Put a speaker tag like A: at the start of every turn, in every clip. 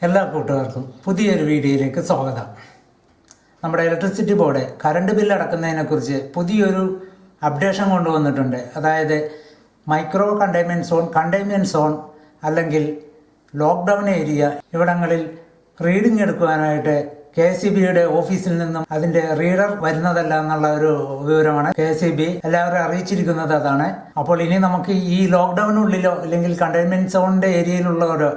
A: എല്ലാ കൂട്ടുകാർക്കും പുതിയൊരു വീഡിയോയിലേക്ക് സ്വാഗതം. നമ്മുടെ ഇലക്ട്രിസിറ്റി ബോർഡ് കറണ്ട് ബില്ല് അടക്കുന്നതിനെക്കുറിച്ച് പുതിയൊരു അപ്ഡേഷൻ കൊണ്ടുവന്നിട്ടുണ്ട്. അതായത് മൈക്രോ കണ്ടെയ്ൻമെൻറ്റ് സോൺ അല്ലെങ്കിൽ ലോക്ക്ഡൗൺ ഏരിയ ഇവിടങ്ങളിൽ റീഡിംഗ് എടുക്കുവാനായിട്ട് KCBയുടെ ഓഫീസിൽ നിന്നും അതിന്റെ റീഡർ വരുന്നതല്ല എന്നുള്ള ഒരു വിവരമാണ് KCB എല്ലാവരും അറിയിച്ചിരിക്കുന്നത്. അതാണ്. അപ്പോൾ ഇനി നമുക്ക് ഈ ലോക്ക്ഡൌണിനുള്ളിലോ അല്ലെങ്കിൽ കണ്ടെയ്ൻമെന്റ് സോണിന്റെ ഏരിയയിലുള്ളവരോ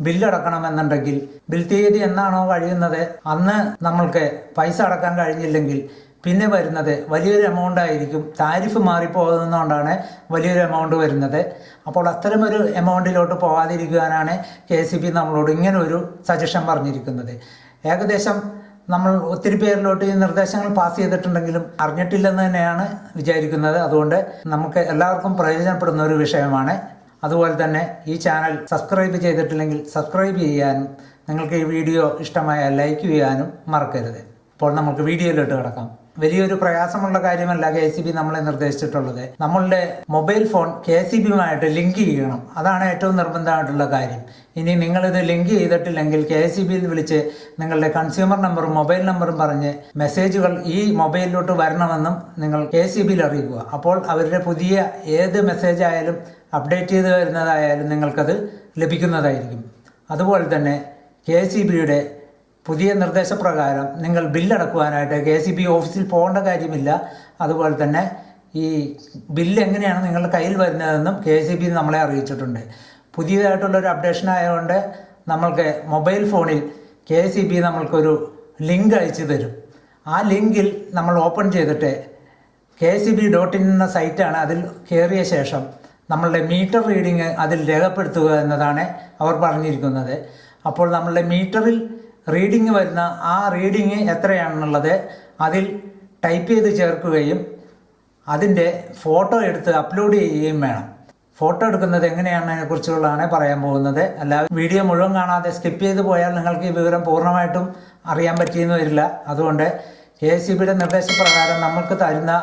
A: ബില്ല് അടക്കണമെന്നുണ്ടെങ്കിൽ ബിൽ തീയതി എന്നാണോ കഴിയുന്നത് അന്ന് നമ്മൾക്ക് പൈസ അടക്കാൻ കഴിഞ്ഞില്ലെങ്കിൽ പിന്നെ വരുന്നത് വലിയൊരു എമൗണ്ട് ആയിരിക്കും. താരിഫ് മാറിപ്പോകുന്നതുകൊണ്ടാണ് വലിയൊരു എമൗണ്ട് വരുന്നത്. അപ്പോൾ അത്തരമൊരു എമൗണ്ടിലോട്ട് പോകാതിരിക്കുവാനാണ് KCB നമ്മളോട് ഇങ്ങനെ ഒരു സജഷൻ പറഞ്ഞിരിക്കുന്നത്. ഏകദേശം നമ്മൾ ഒത്തിരി പേരിലോട്ട് ഈ നിർദ്ദേശങ്ങൾ പാസ് ചെയ്തിട്ടുണ്ടെങ്കിലും അറിഞ്ഞിട്ടില്ലെന്ന് തന്നെയാണ് വിചാരിക്കുന്നത്. അതുകൊണ്ട് നമുക്ക് എല്ലാവർക്കും പ്രയോജനപ്പെടുന്ന ഒരു വിഷയമാണ്. അതുപോലെ തന്നെ ഈ ചാനൽ സബ്സ്ക്രൈബ് ചെയ്തിട്ടില്ലെങ്കിൽ സബ്സ്ക്രൈബ് ചെയ്യാനും നിങ്ങൾക്ക് ഈ വീഡിയോ ഇഷ്ടമായാൽ ലൈക്ക് ചെയ്യാനും മറക്കരുത്. അപ്പോൾ നമുക്ക് വീഡിയോയിലോട്ട് കിടക്കാം. വലിയൊരു പ്രയാസമുള്ള കാര്യമല്ല KCB നമ്മളെ നിർദ്ദേശിച്ചിട്ടുള്ളത്. നമ്മളുടെ മൊബൈൽ ഫോൺ KCBയുമായിട്ട് ലിങ്ക് ചെയ്യണം. അതാണ് ഏറ്റവും നിർബന്ധമായിട്ടുള്ള കാര്യം. ഇനി നിങ്ങളിത് ലിങ്ക് ചെയ്തിട്ടില്ലെങ്കിൽ KCBയിൽ വിളിച്ച് നിങ്ങളുടെ കൺസ്യൂമർ നമ്പറും മൊബൈൽ നമ്പറും പറഞ്ഞ് മെസ്സേജുകൾ ഈ മൊബൈലിലോട്ട് വരണമെന്നും നിങ്ങൾ KCBയിൽ അറിയിക്കുക. അപ്പോൾ അവരുടെ പുതിയ ഏത് മെസ്സേജ് ആയാലും അപ്ഡേറ്റ് ചെയ്ത് വരുന്നതായാലും നിങ്ങൾക്കത് ലഭിക്കുന്നതായിരിക്കും. അതുപോലെ തന്നെ KCBയുടെ പുതിയ നിർദ്ദേശപ്രകാരം നിങ്ങൾ ബില്ലടക്കുവാനായിട്ട് KCB ഓഫീസിൽ പോകേണ്ട കാര്യമില്ല. അതുപോലെ തന്നെ ഈ ബില്ല് എങ്ങനെയാണ് നിങ്ങളുടെ കയ്യിൽ വരുന്നതെന്നും KCB നമ്മളെ അറിയിച്ചിട്ടുണ്ട്. പുതിയതായിട്ടുള്ളൊരു അപ്ഡേഷൻ ആയതുകൊണ്ട് നമ്മൾക്ക് മൊബൈൽ ഫോണിൽ KCB നമ്മൾക്കൊരു ലിങ്ക് അയച്ചു തരും. ആ ലിങ്കിൽ നമ്മൾ ഓപ്പൺ ചെയ്തിട്ട് KCB.in എന്ന സൈറ്റാണ്. അതിൽ കയറിയ ശേഷം നമ്മളുടെ മീറ്റർ റീഡിങ് അതിൽ രേഖപ്പെടുത്തുക എന്നതാണ് അവർ പറഞ്ഞിരിക്കുന്നത്. അപ്പോൾ നമ്മളുടെ മീറ്ററിൽ റീഡിങ് വരുന്ന ആ റീഡിങ് എത്രയാണെന്നുള്ളത് അതിൽ ടൈപ്പ് ചെയ്ത് ചേർക്കുകയും അതിൻ്റെ ഫോട്ടോ എടുത്ത് അപ്ലോഡ് ചെയ്യുകയും വേണം. ഫോട്ടോ എടുക്കുന്നത് എങ്ങനെയാണെന്നതിനെ കുറിച്ചുള്ളതാണ് പറയാൻ പോകുന്നത്. അല്ലാതെ വീഡിയോ മുഴുവൻ കാണാതെ സ്കിപ്പ് ചെയ്ത് പോയാൽ നിങ്ങൾക്ക് ഈ വിവരം പൂർണ്ണമായിട്ടും അറിയാൻ പറ്റിയെന്ന് വരില്ല. അതുകൊണ്ട് KCBയുടെ നിർദ്ദേശപ്രകാരം നമ്മൾക്ക് തരുന്ന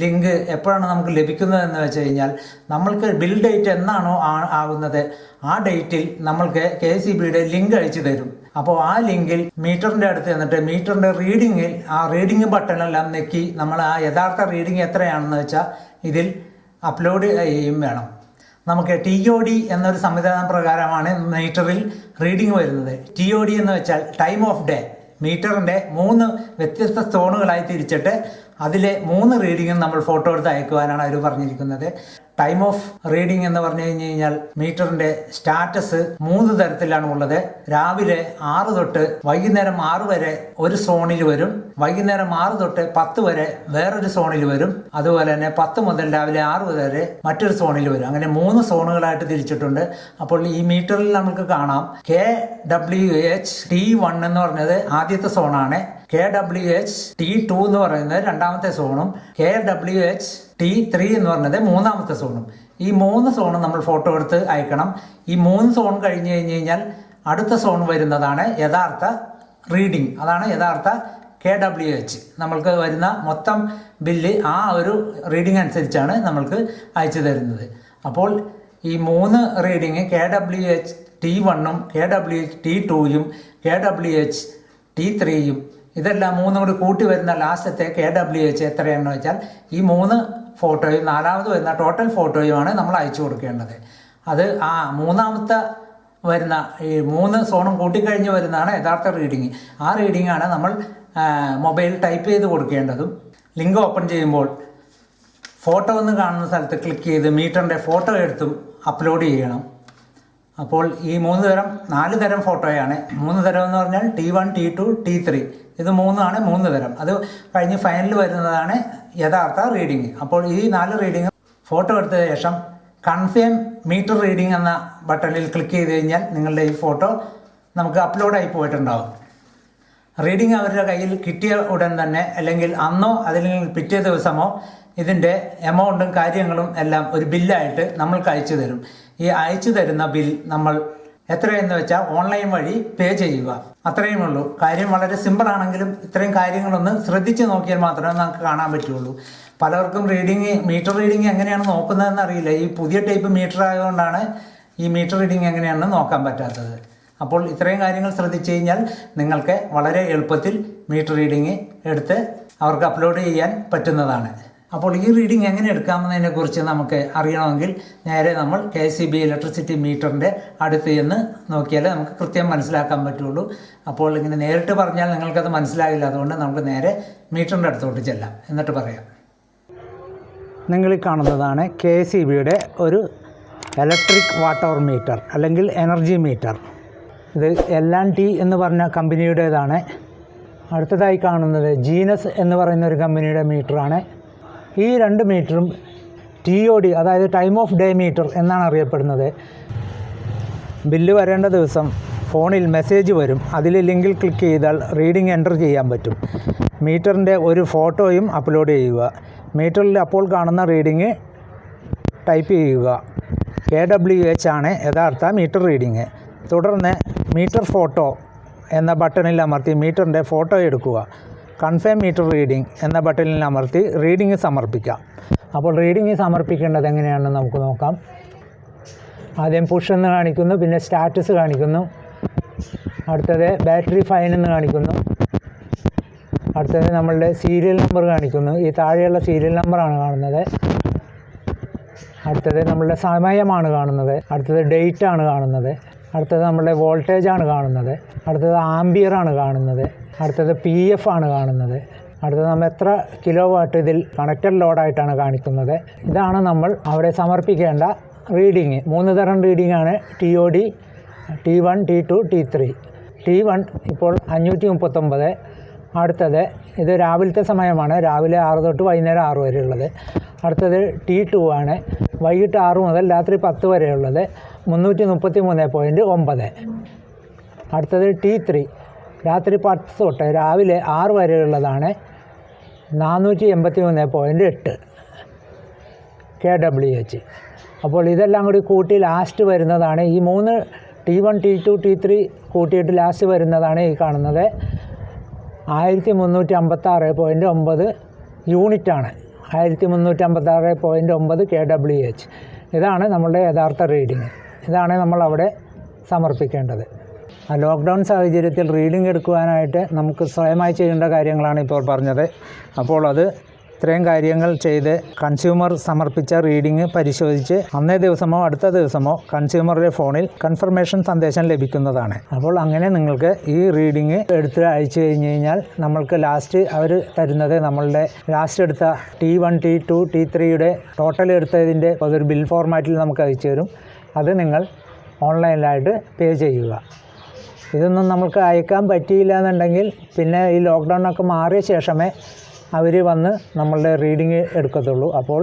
A: ലിങ്ക് എപ്പോഴാണ് നമുക്ക് ലഭിക്കുന്നതെന്ന് വെച്ച് കഴിഞ്ഞാൽ നമ്മൾക്ക് ബിൽ ഡേറ്റ് എന്നാണോ ആകുന്നത് ആ ഡേറ്റിൽ നമ്മൾക്ക് KCBയുടെ ലിങ്ക് അയച്ചു തരും. അപ്പോൾ ആ ലിങ്കിൽ മീറ്ററിൻ്റെ അടുത്ത് എന്നിട്ട് മീറ്ററിൻ്റെ റീഡിങ്ങിൽ ആ റീഡിങ് ബട്ടണെല്ലാം നെക്കി നമ്മൾ ആ യഥാർത്ഥ റീഡിങ് എത്രയാണെന്ന് വെച്ചാൽ ഇതിൽ അപ്ലോഡ് ചെയ്യുകയും വേണം. നമുക്ക് TOD എന്നൊരു സംവിധാനം പ്രകാരമാണ് മീറ്ററിൽ റീഡിങ് വരുന്നത്. TOD എന്ന് വെച്ചാൽ ടൈം ഓഫ് ഡേ. മീറ്ററിൻ്റെ 3 വ്യത്യസ്ത സോണുകളായി തിരിച്ചിട്ട് അതിലെ 3 റീഡിങ്ങും നമ്മൾ ഫോട്ടോ എടുത്ത് അയക്കുവാനാണ് അവർ പറഞ്ഞിരിക്കുന്നത്. ടൈം ഓഫ് റീഡിംഗ് എന്ന് പറഞ്ഞു കഴിഞ്ഞാൽ മീറ്ററിന്റെ സ്റ്റാറ്റസ് 3 തരത്തിലാണ് ഉള്ളത്. രാവിലെ 6 തൊട്ട് വൈകുന്നേരം 6 വരെ ഒരു സോണിൽ വരും. വൈകുന്നേരം 6 തൊട്ട് 10 വരെ വേറൊരു സോണിൽ വരും. അതുപോലെ തന്നെ 10 മുതൽ രാവിലെ 6 വരെ മറ്റൊരു സോണിൽ വരും. അങ്ങനെ 3 സോണുകളായിട്ട് തിരിച്ചിട്ടുണ്ട്. അപ്പോൾ ഈ മീറ്ററിൽ നമുക്ക് കാണാം KWH T1 എന്ന് പറഞ്ഞത് ആദ്യത്തെ സോണാണ്. KWH T2 എന്ന് പറയുന്നത് രണ്ടാമത്തെ സോണും KWH T3 എന്ന് പറഞ്ഞത് മൂന്നാമത്തെ സോണും. ഈ 3 സോണും നമ്മൾ ഫോട്ടോ എടുത്ത് അയക്കണം. ഈ 3 സോൺ കഴിഞ്ഞ് കഴിഞ്ഞാൽ അടുത്ത സോൺ വരുന്നതാണ് യഥാർത്ഥ റീഡിംഗ്. അതാണ് യഥാർത്ഥ KWH. നമ്മൾക്ക് വരുന്ന മൊത്തം ബില്ല് ആ ഒരു റീഡിംഗ് അനുസരിച്ചാണ് നമ്മൾക്ക് അയച്ചു തരുന്നത്. അപ്പോൾ ഈ 3 റീഡിങ് KWH T1ഉം KWH T2യും KWH T3യും ഇതെല്ലാം 3 കൂടി കൂട്ടി വരുന്ന ലാസ്റ്റത്തെ KWH എത്രയാണെന്ന് വെച്ചാൽ ഈ 3 ഫോട്ടോയും 4ാമത് വരുന്ന ടോട്ടൽ ഫോട്ടോയുമാണ് നമ്മൾ അയച്ചു കൊടുക്കേണ്ടത്. അത് ആ മൂന്നാമത്തെ വരുന്ന ഈ 3 സോണും കൂട്ടിക്കഴിഞ്ഞ് വരുന്നതാണ് യഥാർത്ഥ റീഡിങ്. ആ റീഡിങ്ങാണ് നമ്മൾ മൊബൈൽ ടൈപ്പ് ചെയ്ത് കൊടുക്കേണ്ടതും. ലിങ്ക് ഓപ്പൺ ചെയ്യുമ്പോൾ ഫോട്ടോ എന്ന് കാണുന്ന സ്ഥലത്ത് ക്ലിക്ക് ചെയ്ത് മീറ്ററിൻ്റെ ഫോട്ടോ എടുത്തും അപ്ലോഡ് ചെയ്യണം. അപ്പോൾ ഈ 4 തരം ഫോട്ടോയാണ്. 3 തരം എന്ന് പറഞ്ഞാൽ T1, T2, T3 ഇത് 3 ആണ്. 3 തരം. അത് കഴിഞ്ഞ് ഫൈനൽ വരുന്നതാണ് യഥാർത്ഥ റീഡിങ്. അപ്പോൾ ഈ 4 റീഡിങ് ഫോട്ടോ എടുത്ത ശേഷം കൺഫേം മീറ്റർ റീഡിങ് എന്ന ബട്ടണിൽ ക്ലിക്ക് ചെയ്ത് കഴിഞ്ഞാൽ നിങ്ങളുടെ ഈ ഫോട്ടോ നമുക്ക് അപ്ലോഡായി പോയിട്ടുണ്ടാവും. റീഡിങ് അവരുടെ കയ്യിൽ കിട്ടിയ ഉടൻ തന്നെ അല്ലെങ്കിൽ അന്നോ അല്ലെങ്കിൽ പിറ്റേ ദിവസമോ ഇതിൻ്റെ എമൗണ്ടും കാര്യങ്ങളും എല്ലാം ഒരു ബില്ലായിട്ട് നമ്മൾക്ക് അയച്ചു തരും. ഈ അയച്ചു തരുന്ന ബിൽ നമ്മൾ എത്രയെന്ന് വെച്ചാൽ ഓൺലൈൻ വഴി പേ ചെയ്യുക. അത്രയും ഉള്ളൂ. കാര്യം വളരെ സിമ്പിൾ ആണെങ്കിലും ഇത്രയും കാര്യങ്ങളൊന്ന് ശ്രദ്ധിച്ച് നോക്കിയാൽ മാത്രമേ നമുക്ക് കാണാൻ പറ്റുള്ളൂ. പലർക്കും മീറ്റർ റീഡിങ് എങ്ങനെയാണ് നോക്കുന്നതെന്ന് അറിയില്ല. ഈ പുതിയ ടൈപ്പ് മീറ്റർ ആയതുകൊണ്ടാണ് ഈ മീറ്റർ റീഡിങ് എങ്ങനെയാണെന്ന് നോക്കാൻ പറ്റാത്തത്. അപ്പോൾ ഇത്രയും കാര്യങ്ങൾ ശ്രദ്ധിച്ചു കഴിഞ്ഞാൽ നിങ്ങൾക്ക് വളരെ എളുപ്പത്തിൽ മീറ്റർ റീഡിങ് എടുത്ത് അവർക്ക് അപ്ലോഡ് ചെയ്യാൻ പറ്റുന്നതാണ്. അപ്പോൾ ഈ റീഡിംഗ് എങ്ങനെ എടുക്കാമെന്നതിനെക്കുറിച്ച് നമുക്ക് അറിയണമെങ്കിൽ നേരെ നമ്മൾ KCB ഇലക്ട്രിസിറ്റി മീറ്ററിൻ്റെ അടുത്ത് ചെന്ന് നോക്കിയാലേ നമുക്ക് കൃത്യം മനസ്സിലാക്കാൻ പറ്റുള്ളൂ. അപ്പോൾ ഇങ്ങനെ നേരിട്ട് പറഞ്ഞാൽ നിങ്ങൾക്കത് മനസ്സിലാകില്ല. അതുകൊണ്ട് നമുക്ക് നേരെ മീറ്ററിൻ്റെ അടുത്തോട്ട് ചെല്ലാം, എന്നിട്ട് പറയാം. നിങ്ങൾ കാണുന്നതാണ് KCBയുടെ ഒരു ഇലക്ട്രിക് വാട്ടർ മീറ്റർ അല്ലെങ്കിൽ എനർജി മീറ്റർ. ഇത് L&T എന്ന് പറഞ്ഞ കമ്പനിയുടേതാണ്. അടുത്തതായി കാണുന്നത് ജീനസ് എന്ന് പറയുന്ന ഒരു കമ്പനിയുടെ മീറ്ററാണ്. ഈ രണ്ട് മീറ്ററും TOD അതായത് ടൈം ഓഫ് ഡേ മീറ്റർ എന്നാണ് അറിയപ്പെടുന്നത്. ബില്ല് വരേണ്ട ദിവസം ഫോണിൽ മെസ്സേജ് വരും. അതിൽ ലിങ്കിൽ ക്ലിക്ക് ചെയ്താൽ റീഡിംഗ് എൻ്റർ ചെയ്യാൻ പറ്റും. മീറ്ററിൻ്റെ ഒരു ഫോട്ടോയും അപ്ലോഡ് ചെയ്യുക. മീറ്ററിൽ അപ്പോൾ കാണുന്ന റീഡിങ് ടൈപ്പ് ചെയ്യുക. KWH ആണ് യഥാർത്ഥ മീറ്റർ റീഡിങ്. തുടർന്ന് മീറ്റർ ഫോട്ടോ എന്ന ബട്ടണിൽ അമർത്തി മീറ്ററിൻ്റെ ഫോട്ടോ എടുക്കുക. കൺഫേം മീറ്റർ റീഡിംഗ് എന്ന ബട്ടണിൽ അമർത്തി റീഡിംഗ് സമർപ്പിക്കാം. അപ്പോൾ റീഡിംഗ് സമർപ്പിക്കേണ്ടത് എങ്ങനെയാണെന്ന് നമുക്ക് നോക്കാം. ആദ്യം പുഷ് എന്ന് കാണിക്കുന്നു, പിന്നെ സ്റ്റാറ്റസ് കാണിക്കുന്നു, അടുത്തത് ബാറ്ററി ഫൈൻ എന്ന് കാണിക്കുന്നു, അടുത്തത് നമ്മളുടെ സീരിയൽ നമ്പർ കാണിക്കുന്നു. ഈ താഴെയുള്ള സീരിയൽ നമ്പറാണ് കാണുന്നത്. അടുത്തത് നമ്മളുടെ സമയമാണ് കാണുന്നത്. അടുത്തത് ഡേറ്റ് ആണ് കാണുന്നത്. അടുത്തത് നമ്മളുടെ വോൾട്ടേജ് ആണ് കാണുന്നത്. അടുത്തത് ആംബിയർ ആണ് കാണുന്നത്. അടുത്തത് PF ആണ് കാണുന്നത്. അടുത്തത് നമ്മൾ എത്ര കിലോ വാട്ട് ഇതിൽ കണക്റ്റഡ് ലോഡായിട്ടാണ് കാണിക്കുന്നത്. ഇതാണ് നമ്മൾ അവിടെ സമർപ്പിക്കേണ്ട റീഡിങ്. 3 തരം റീഡിംഗ് ആണ്: TOD, T1, T2, T3. T1 ഇപ്പോൾ 539. അടുത്തത് ഇത് രാവിലത്തെ സമയമാണ്, രാവിലെ 6 തൊട്ട് വൈകുന്നേരം 6 വരെ ഉള്ളത്. അടുത്തത് T2 ആണ്, വൈകിട്ട് 6 മുതൽ രാത്രി 10 വരെയുള്ളത്, 333.9. അടുത്തത് T3 രാത്രി 10 തൊട്ട് രാവിലെ 6 വരെയുള്ളതാണ്, 483.8 kWh. അപ്പോൾ ഇതെല്ലാം കൂടി കൂട്ടി ലാസ്റ്റ് വരുന്നതാണ് ഈ 3 T1, T2, T3 കൂട്ടിയിട്ട് ലാസ്റ്റ് വരുന്നതാണ് ഈ കാണുന്നത് 1356.9 യൂണിറ്റാണ്. 1356.9 kWh. ഇതാണ് നമ്മളുടെ യഥാർത്ഥ റീഡിങ്. ഇതാണ് നമ്മളവിടെ സമർപ്പിക്കേണ്ടത്. ലോക്ക്ഡൗൺ സാഹചര്യത്തിൽ റീഡിംഗ് എടുക്കുവാനായിട്ട് നമുക്ക് സ്വയമായി ചെയ്യേണ്ട കാര്യങ്ങളാണ് ഇപ്പോൾ പറഞ്ഞത്. അപ്പോൾ അത് ഇത്രയും കാര്യങ്ങൾ ചെയ്ത് കൺസ്യൂമർ സമർപ്പിച്ച റീഡിംഗ് പരിശോധിച്ച് അന്നേ ദിവസമോ അടുത്ത ദിവസമോ കൺസ്യൂമറുടെ ഫോണിൽ കൺഫർമേഷൻ സന്ദേശം ലഭിക്കുന്നതാണ്. അപ്പോൾ അങ്ങനെ നിങ്ങൾക്ക് ഈ റീഡിംഗ് എടുത്ത് അയച്ചു കഴിഞ്ഞ് കഴിഞ്ഞാൽ നമ്മൾക്ക് ലാസ്റ്റ് അവർ തരുന്നത് നമ്മളുടെ ലാസ്റ്റ് എടുത്ത T1, T2, T3യുടെ ടോട്ടൽ എടുത്തതിൻ്റെ ഒരു ബിൽ ഫോർമാറ്റിൽ നമുക്ക് അയച്ചു തരും. അത് നിങ്ങൾ ഓൺലൈനിലായിട്ട് പേ ചെയ്യുക. ഇതൊന്നും നമുക്ക് അയക്കാൻ പറ്റിയില്ല എന്നുണ്ടെങ്കിൽ പിന്നെ ഈ ലോക്ക്ഡൗണൊക്കെ മാറിയ ശേഷമേ അവർ വന്ന് നമ്മളുടെ റീഡിങ് എടുക്കത്തുള്ളൂ. അപ്പോൾ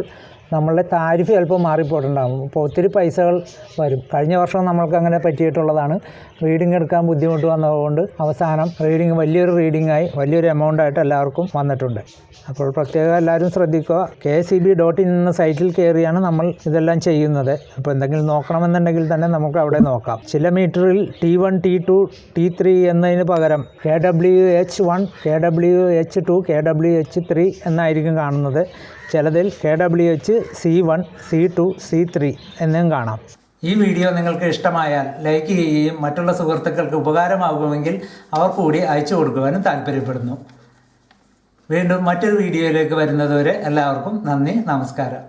A: നമ്മളുടെ താരിഫ് ചിലപ്പോൾ മാറിപ്പോയിട്ടുണ്ടാകും. അപ്പോൾ ഒത്തിരി പൈസകൾ വരും. കഴിഞ്ഞ വർഷം നമ്മൾക്ക് അങ്ങനെ പറ്റിയിട്ടുള്ളതാണ്. റീഡിംഗ് എടുക്കാൻ ബുദ്ധിമുട്ട് വന്നതുകൊണ്ട് അവസാനം റീഡിംഗ് വലിയൊരു റീഡിംഗായി വലിയൊരു എമൗണ്ടായിട്ട് എല്ലാവർക്കും വന്നിട്ടുണ്ട്. അപ്പോൾ പ്രത്യേകം എല്ലാവരും ശ്രദ്ധിക്കുക. KCB.in എന്ന സൈറ്റിൽ കയറിയാണ് നമ്മൾ ഇതെല്ലാം ചെയ്യുന്നത്. അപ്പോൾ എന്തെങ്കിലും നോക്കണമെന്നുണ്ടെങ്കിൽ തന്നെ നമുക്ക് അവിടെ നോക്കാം. ചില മീറ്ററിൽ T1, T2, T3 എന്നതിന് പകരം KWH1, KWH2, KWH3 എന്നായിരിക്കും കാണുന്നത്. ചിലതിൽ KWH C1, C2, C3 എന്നും കാണാം. ഈ വീഡിയോ നിങ്ങൾക്ക് ഇഷ്ടമായാൽ ലൈക്ക് ചെയ്യുകയും മറ്റുള്ള സുഹൃത്തുക്കൾക്ക് ഉപകാരമാകുമെങ്കിൽ അവർ കൂടി അയച്ചു കൊടുക്കുവാനും താല്പര്യപ്പെടുന്നു. വീണ്ടും മറ്റൊരു വീഡിയോയിലേക്ക് വരുന്നതുവരെ എല്ലാവർക്കും നന്ദി, നമസ്കാരം.